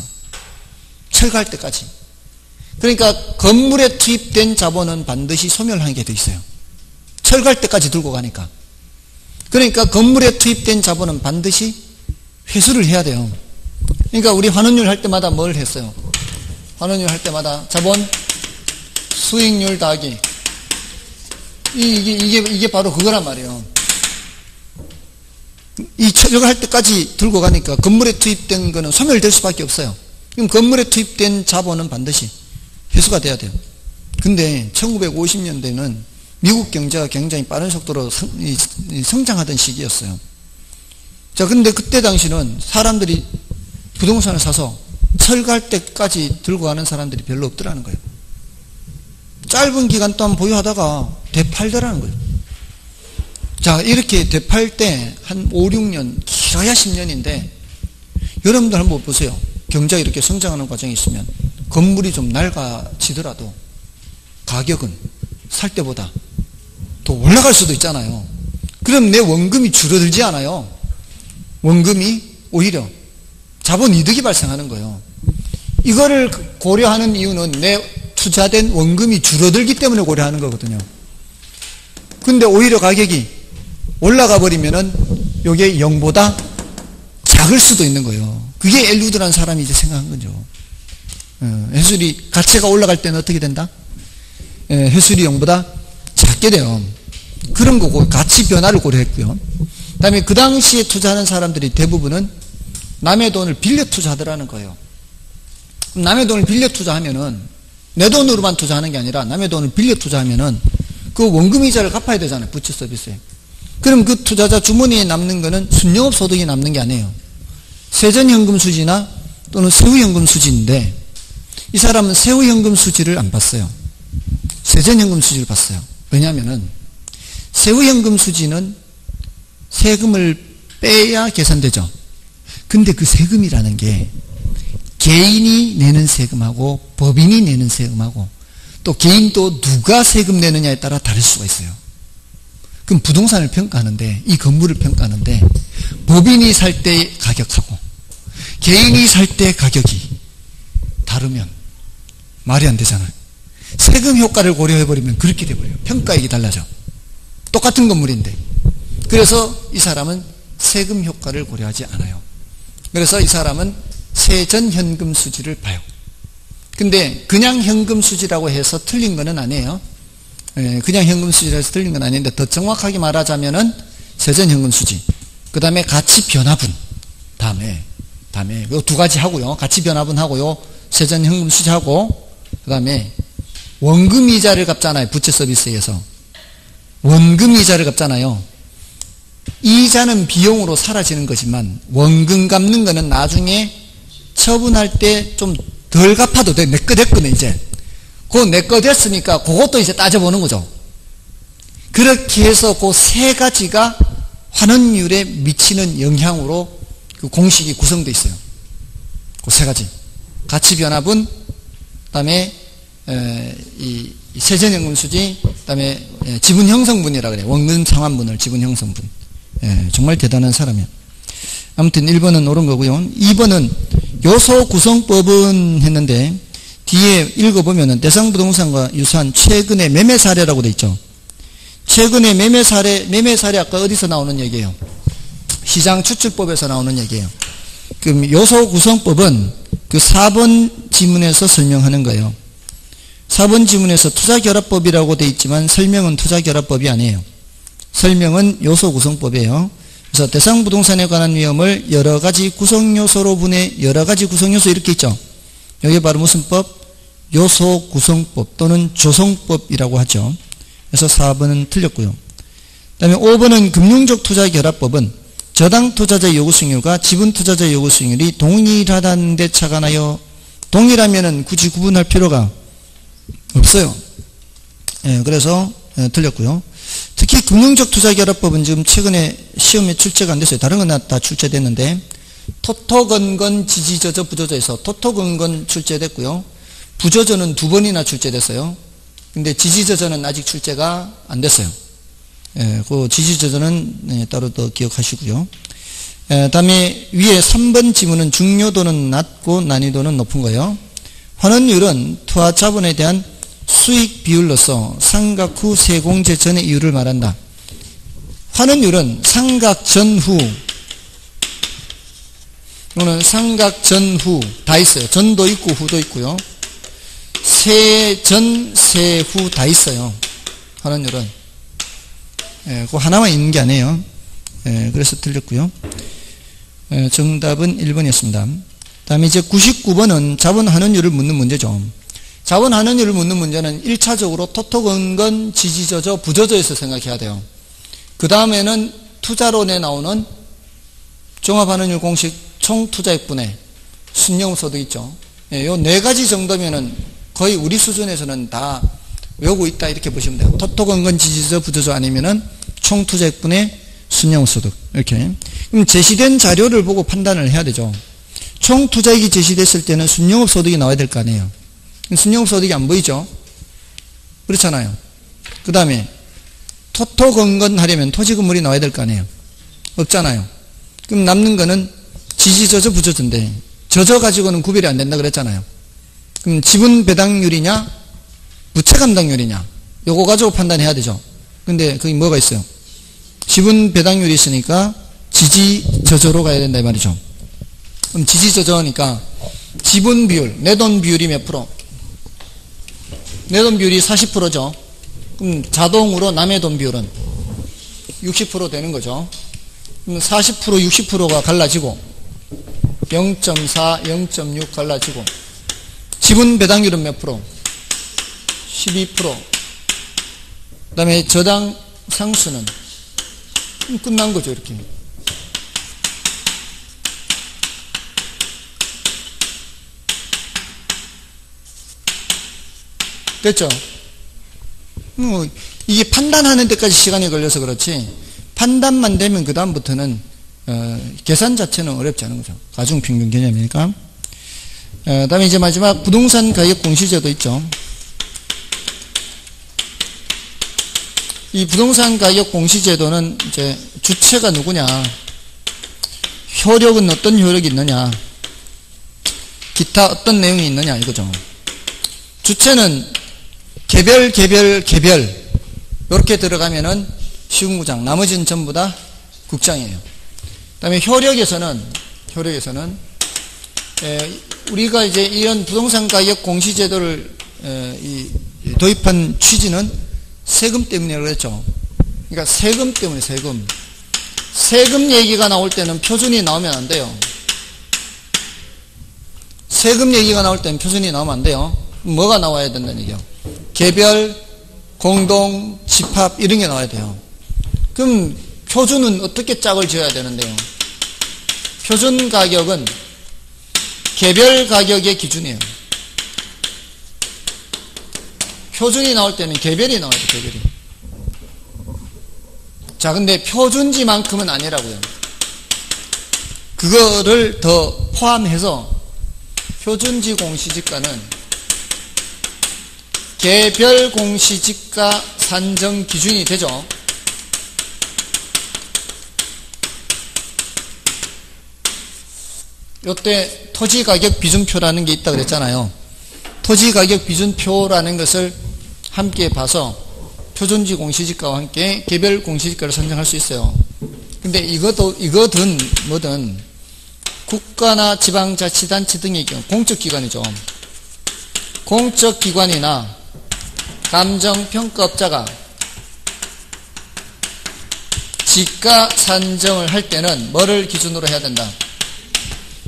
S1: 철거할 때까지. 그러니까 건물에 투입된 자본은 반드시 소멸하게 돼 있어요. 철거할 때까지 들고 가니까. 그러니까 건물에 투입된 자본은 반드시 회수를 해야 돼요. 그러니까 우리 환원율 할 때마다 뭘 했어요? 환원율 할 때마다 자본 수익률 더하기 이게 바로 그거란 말이에요. 이 철거할 때까지 들고 가니까 건물에 투입된 거는 소멸될 수밖에 없어요. 그럼 건물에 투입된 자본은 반드시 회수가 돼야 돼요. 근데 1950년대는 미국 경제가 굉장히 빠른 속도로 성장하던 시기였어요. 자, 근데 그때 당시는 사람들이 부동산을 사서 철거할 때까지 들고 가는 사람들이 별로 없더라는 거예요. 짧은 기간 동안 보유하다가 되팔더라는 거예요. 자, 이렇게 되팔 때 한 5, 6년, 길어야 10년인데 여러분들 한번 보세요. 경제가 이렇게 성장하는 과정이 있으면 건물이 좀 낡아지더라도 가격은 살 때보다 더 올라갈 수도 있잖아요. 그럼 내 원금이 줄어들지 않아요. 원금이 오히려 자본 이득이 발생하는 거예요. 이거를 고려하는 이유는 내 투자된 원금이 줄어들기 때문에 고려하는 거거든요. 근데 오히려 가격이 올라가 버리면은 이게 0보다 작을 수도 있는 거예요. 그게 엘우드라는 사람이 이제 생각한 거죠. 회술이 가치가 올라갈 때는 어떻게 된다? 회술이 0보다 작게 돼요. 그런 거고 가치 변화를 고려했고요. 그 다음에 그 당시에 투자하는 사람들이 대부분은 남의 돈을 빌려 투자하더라는 거예요. 남의 돈을 빌려 투자하면은 내 돈으로만 투자하는 게 아니라 남의 돈을 빌려 투자하면은 그 원금 이자를 갚아야 되잖아요. 부채 서비스에. 그럼 그 투자자 주머니에 남는 거는 순영업 소득이 남는 게 아니에요. 세전현금 수지나 또는 세후현금 수지인데 이 사람은 세후현금 수지를 안 봤어요. 세전현금 수지를 봤어요. 왜냐하면은 세후현금 수지는 세금을 빼야 계산되죠. 근데 그 세금이라는 게 개인이 내는 세금하고 법인이 내는 세금하고 또 개인도 누가 세금 내느냐에 따라 다를 수가 있어요. 그럼 부동산을 평가하는데 이 건물을 평가하는데 법인이 살 때 가격하고 개인이 살 때 가격이 다르면 말이 안 되잖아요. 세금 효과를 고려해버리면 그렇게 돼버려요. 평가액이 달라져. 똑같은 건물인데. 그래서 이 사람은 세금 효과를 고려하지 않아요. 그래서 이 사람은 세전현금 수지를 봐요. 근데 그냥 현금 수지라고 해서 틀린 거는 아니에요. 그냥 현금 수지라고 해서 틀린 건 아닌데 더 정확하게 말하자면은 세전현금 수지, 그 다음에 가치 변화분, 다음에 그 두 가지 하고요. 가치 변화분 하고요. 세전현금 수지하고 그 다음에 원금 이자를 갚잖아요. 부채 서비스에서 원금 이자를 갚잖아요. 이자는 비용으로 사라지는 거지만 원금 갚는 거는 나중에 처분할 때 좀 덜 갚아도 돼. 내 거 됐거든 이제. 그거 내 거 됐으니까 그것도 이제 따져보는 거죠. 그렇게 해서 그 세 가지가 환원율에 미치는 영향으로 그 공식이 구성되어 있어요. 그 세 가지. 가치 변화분, 그 다음에 이 세전현금 수지, 그 다음에 지분 형성분이라 그래요. 원금 상환분을 지분 형성분. 정말 대단한 사람이에요. 아무튼 1번은 옳은 거고요. 2번은 요소 구성법은 했는데 뒤에 읽어보면 대상 부동산과 유사한 최근의 매매 사례라고 돼 있죠. 최근의 매매 사례 아까 어디서 나오는 얘기예요? 시장 추출법에서 나오는 얘기예요. 그럼 요소 구성법은 그 4번 지문에서 설명하는 거예요. 4번 지문에서 투자결합법이라고 돼 있지만 설명은 투자결합법이 아니에요. 설명은 요소 구성법이에요. 그래서 대상 부동산에 관한 위험을 여러 가지 구성요소로 분해, 여러 가지 구성요소 이렇게 있죠. 여기 바로 무슨 법? 요소 구성법 또는 조성법이라고 하죠. 그래서 4번은 틀렸고요. 그 다음에 5번은 금융적 투자결합법은 저당 투자자 요구 수익률과 지분 투자자 요구 수익률이 동일하다는 데 착안하여, 동일하면은 굳이 구분할 필요가 없어요. 그래서 틀렸고요. 특히 금융적 투자결합법은 지금 최근에 시험에 출제가 안 됐어요. 다른 건 다 출제됐는데 토토건건 지지저저 부저저에서 토토건건 출제됐고요. 부저저는 2번이나 출제됐어요. 근데 지지저저는 아직 출제가 안 됐어요. 그 지지저저는 따로 더 기억하시고요. 다음에 위에 3번 지문은 중요도는 낮고 난이도는 높은 거예요. 환원율은 투하 자본에 대한 수익 비율로서 상각 후 세공제 전의 이유를 말한다. 환원율은 상각 전후, 이거는 상각 전후 다 있어요. 전도 있고 후도 있고요. 세전 세후 다 있어요. 환원율은 그 하나만 있는 게 아니에요. 그래서 틀렸고요. 정답은 1번이었습니다. 다음에 이제 99번은 자본 환원율을 묻는 문제죠. 자본 환원율을 묻는 문제는 1차적으로 토토건건 지지저저 부저저에서 생각해야 돼요. 그 다음에는 투자론에 나오는 종합환원율 공식 총투자액분의 순영소득 있죠. 요 4가지 정도면은 거의 우리 수준에서는 다 외우고 있다 이렇게 보시면 돼요. 토토건건 지지저저 부저저 아니면은 총투자액분의 순영소득 이렇게. 그럼 제시된 자료를 보고 판단을 해야 되죠. 총투자액이 제시됐을 때는 순영업소득이 나와야 될 거 아니에요. 순영소득이 안 보이죠? 그렇잖아요. 그 다음에 토토건건하려면 토지 건물이 나와야 될 거 아니에요. 없잖아요. 그럼 남는 거는 지지, 저저, 부저저인데 저저 가지고는 구별이 안 된다 그랬잖아요. 그럼 지분 배당률이냐 부채 감당률이냐 요거 가지고 판단해야 되죠. 근데 거기 뭐가 있어요? 지분 배당률이 있으니까 지지, 저저로 가야 된다 이 말이죠. 그럼 지지, 저저니까 지분 비율, 내 돈 비율이 몇 프로? 내 돈 비율이 40%죠. 그럼 자동으로 남의 돈 비율은 60% 되는 거죠. 그럼 40%, 60%가 갈라지고 0.4, 0.6 갈라지고 지분 배당률은 몇 프로? 12%. 그 다음에 저당 상수는 끝난 거죠. 이렇게. 됐죠? 이게 판단하는 데까지 시간이 걸려서 그렇지 판단만 되면 그 다음부터는 계산 자체는 어렵지 않은 거죠. 가중평균 개념이니까. 그 다음에 이제 마지막 부동산 가격 공시제도 있죠. 이 부동산 가격 공시제도는 이제 주체가 누구냐, 효력은 어떤 효력이 있느냐, 기타 어떤 내용이 있느냐 이거죠. 주체는 개별 이렇게 들어가면은 시군구장, 나머지는 전부 다 국장이에요. 그 다음에 효력에서는 우리가 이제 이런 부동산 가격 공시제도를 도입한 취지는 세금 때문이라고 그랬죠. 그러니까 세금 때문에 세금 얘기가 나올 때는 표준이 나오면 안 돼요. 세금 얘기가 나올 때는 표준이 나오면 안 돼요. 뭐가 나와야 된다는 얘기예요. 개별, 공동, 집합 이런 게 나와야 돼요. 그럼 표준은 어떻게 짝을 지어야 되는데요? 표준 가격은 개별 가격의 기준이에요. 표준이 나올 때는 개별이 나와야 돼요. 개별이. 자, 근데 표준지만큼은 아니라고요. 그거를 더 포함해서 표준지 공시지가는 개별 공시지가 산정 기준이 되죠. 요때 토지가격 비준표라는 게 있다 그랬잖아요. 토지가격 비준표라는 것을 함께 봐서 표준지 공시지가와 함께 개별 공시지가를 선정할 수 있어요. 근데 이거든 뭐든 국가나 지방자치단체 등의 경우 공적기관이죠. 공적기관이나 감정평가업자가 지가 산정을 할 때는 뭐를 기준으로 해야 된다?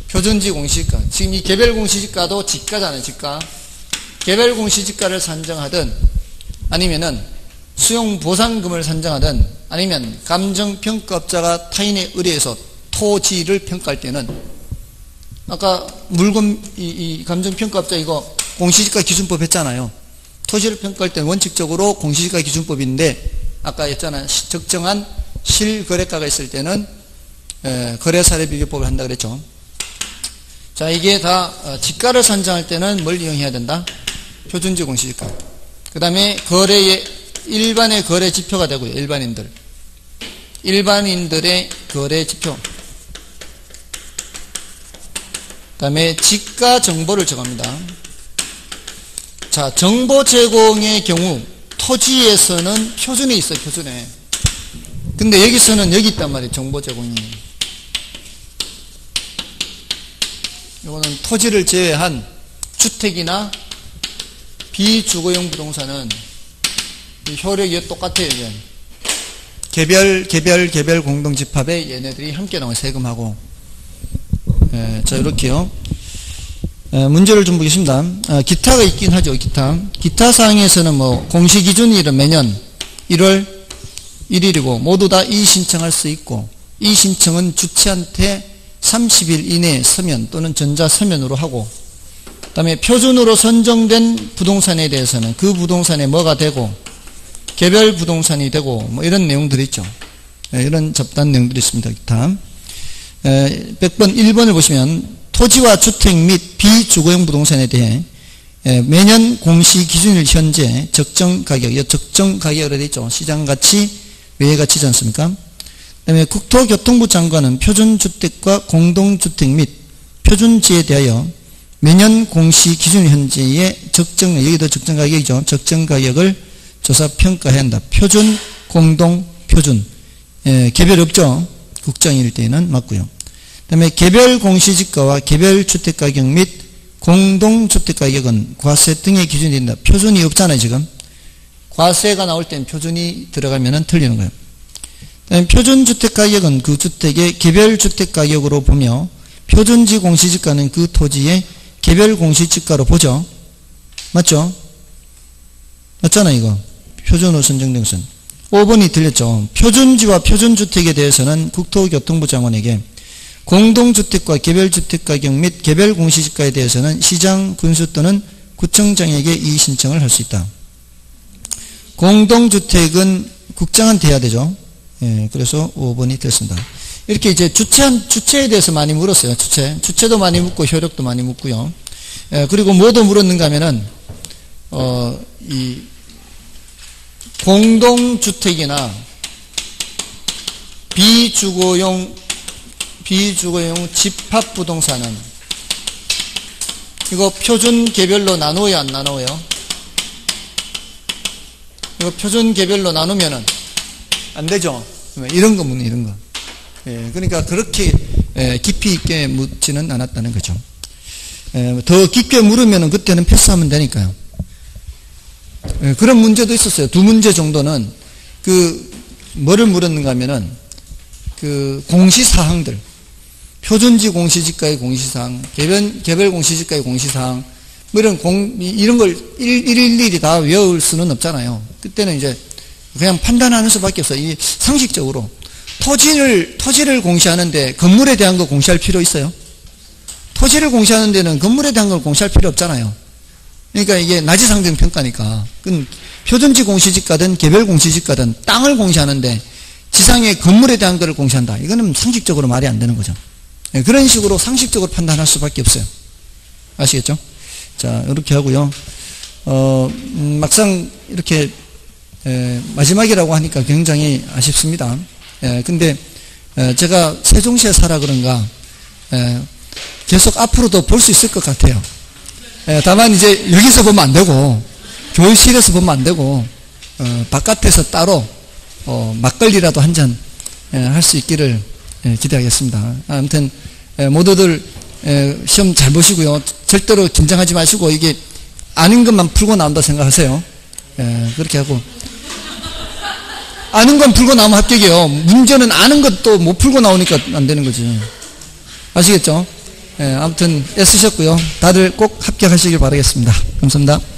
S1: 표준지 공시지가. 지금 이 개별 공시지가도 지가잖아요. 지가. 개별 공시지가를 산정하든 아니면은 수용보상금을 산정하든 아니면 감정평가업자가 타인에 의뢰해서 토지를 평가할 때는 아까 물건 이 감정평가업자 이거 공시지가 기준법 했잖아요. 토지를 평가할 때는 원칙적으로 공시지가 기준법인데 아까 했잖아요. 적정한 실거래가가 있을 때는 거래사례 비교법을 한다 그랬죠. 자, 이게 다 지가를 산정할 때는 뭘 이용해야 된다? 표준지 공시지가. 그 다음에 일반의 거래 지표가 되고요. 일반인들의 거래 지표. 그 다음에 지가 정보를 정합니다. 자, 정보 제공의 경우 토지에서는 표준이 있어요. 표준에. 근데 여기서는 여기 있단 말이에요. 정보 제공이. 이거는 토지를 제외한 주택이나 비주거용 부동산은 효력이 똑같아요. 이제. 개별 공동집합에 얘네들이 함께 나와요. 세금하고. 자, 이렇게요. 문제를 좀 보겠습니다. 기타가 있긴 하죠. 기타 사항에서는 뭐 공시기준일은 매년 1월 1일이고 모두 다 이의신청할 수 있고 이의신청은 주체한테 30일 이내에 서면 또는 전자서면으로 하고 그 다음에 표준으로 선정된 부동산에 대해서는 그 부동산에 뭐가 되고 개별 부동산이 되고 뭐 이런 내용들이 있죠. 이런 접단 내용들이 있습니다. 기타. 100번 1번을 보시면 토지와 주택 및 비주거용 부동산에 대해 매년 공시 기준일 현재 적정 가격, 적정 가격으로 되어 있죠. 시장가치, 외가치지 않습니까? 그 다음에 국토교통부 장관은 표준주택과 공동주택 및 표준지에 대하여 매년 공시 기준 현재의 적정, 여기도 적정 가격이죠. 적정 가격을 조사 평가해야 한다. 표준, 공동, 표준. 개별 없죠. 국정일 때에는 맞고요. 그 다음에 개별 공시지가와 개별 주택가격 및 공동주택가격은 과세 등의 기준이 된다. 표준이 없잖아요, 지금. 과세가 나올 땐 표준이 들어가면 틀리는 거예요. 표준주택가격은 그 주택의 개별주택가격으로 보며 표준지 공시지가는 그 토지의 개별공시지가로 보죠. 맞죠? 맞잖아요, 이거. 표준으로 선정된 것은. 5번이 틀렸죠. 표준지와 표준주택에 대해서는 국토교통부 장관에게 공동주택과 개별주택가격 및 개별공시지가에 대해서는 시장, 군수 또는 구청장에게 이의 신청을 할 수 있다. 공동주택은 국장한테 해야 되죠. 그래서 5번이 됐습니다. 이렇게 이제 주체에 대해서 많이 물었어요. 주체도 많이 묻고 효력도 많이 묻고요. 그리고 뭐도 물었는가 하면은 이 공동주택이나 비주거용 집합부동산은 이거 표준 개별로 나누어요, 안 나누어요? 이거 표준 개별로 나누면은 안 되죠. 이런 거 묻는, 이런 거. 그러니까 그렇게 깊이 있게 묻지는 않았다는 거죠. 더 깊게 물으면은 그때는 패스하면 되니까요. 그런 문제도 있었어요. 두 문제 정도는 뭐를 물었는가 하면은 공시사항들, 표준지 공시지가의 공시사항, 개별 공시지가의 공시사항, 뭐 이런 걸 일일이 다 외울 수는 없잖아요. 그때는 이제 그냥 판단하는 수밖에 없어요. 이 상식적으로 토지를 공시하는데 건물에 대한 거 공시할 필요 있어요? 토지를 공시하는 데는 건물에 대한 걸 공시할 필요 없잖아요. 그러니까 이게 나지상정 평가니까. 표준지 공시지가든 개별 공시지가든 땅을 공시하는데 지상의 건물에 대한 것을 공시한다. 이거는 상식적으로 말이 안 되는 거죠. 그런 식으로 상식적으로 판단할 수밖에 없어요. 아시겠죠? 자, 이렇게 하고요. 막상 이렇게 마지막이라고 하니까 굉장히 아쉽습니다. 근데 제가 세종시에 살아 그런가 계속 앞으로도 볼 수 있을 것 같아요. 다만 이제 여기서 보면 안 되고 교실에서 보면 안 되고 바깥에서 따로 막걸리라도 한 잔 할 수 있기를 기대하겠습니다. 아무튼 모두들 시험 잘 보시고요. 절대로 긴장하지 마시고 이게 아는 것만 풀고 나온다 생각하세요. 그렇게 하고 아는 건 풀고 나오면 합격이에요. 문제는 아는 것도 못 풀고 나오니까 안 되는 거지. 아시겠죠? 아무튼 애쓰셨고요. 다들 꼭 합격하시길 바라겠습니다. 감사합니다.